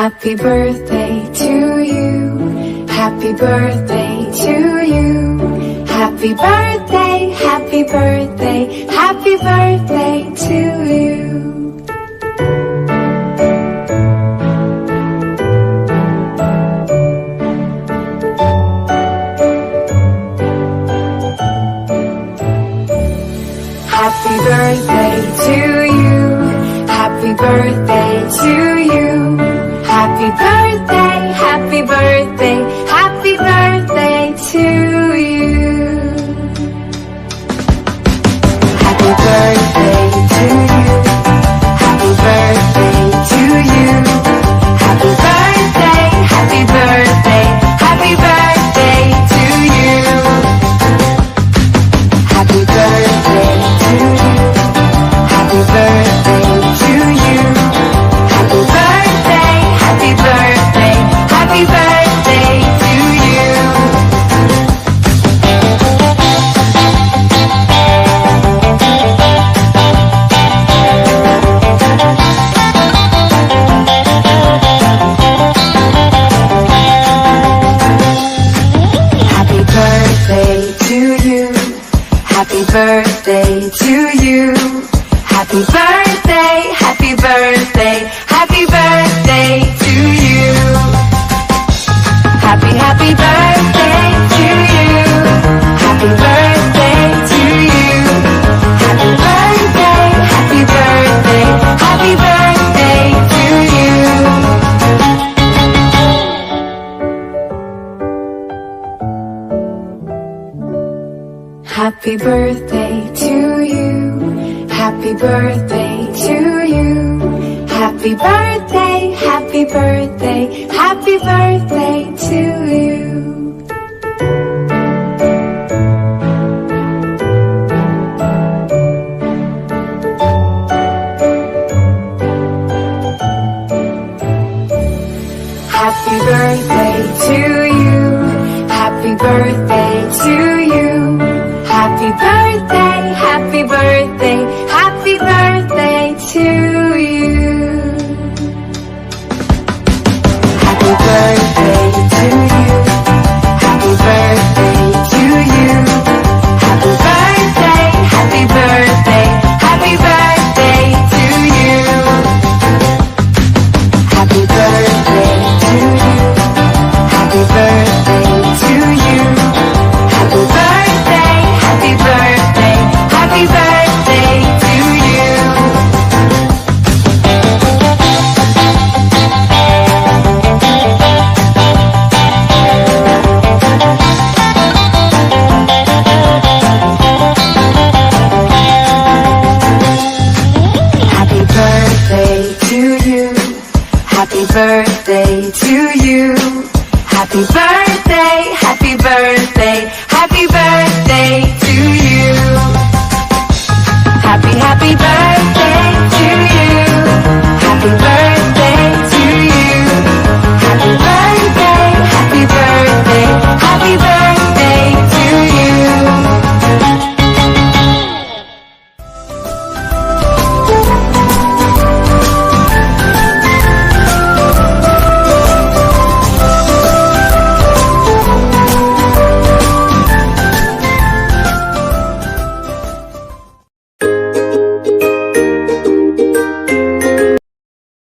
Happy birthday to you. Happy birthday to you. Happy birthday, happy birthday, happy birthday to you. Happy birthday to you. Happy birthday to you. Happy birthday, happy birthday, happy birthday to you. Happy birthday to you. Happy birthday to you. Happy birthday, happy birthday, happy birthday to you. Happy birthday to you. Happy birthday to you. Happy birthday, happy birthday, happy birthday to you. Happy birthday to you. Happy birthday to you. Happy birthday, happy birthday, happy birthday to you. Happy, happy birthday to you. Happy birthday to you. Happy birthday, happy birthday, happy birthday to you. Happy birthday to you. Happy birthday to you. Happy birthday, happy birthday, happy birthday to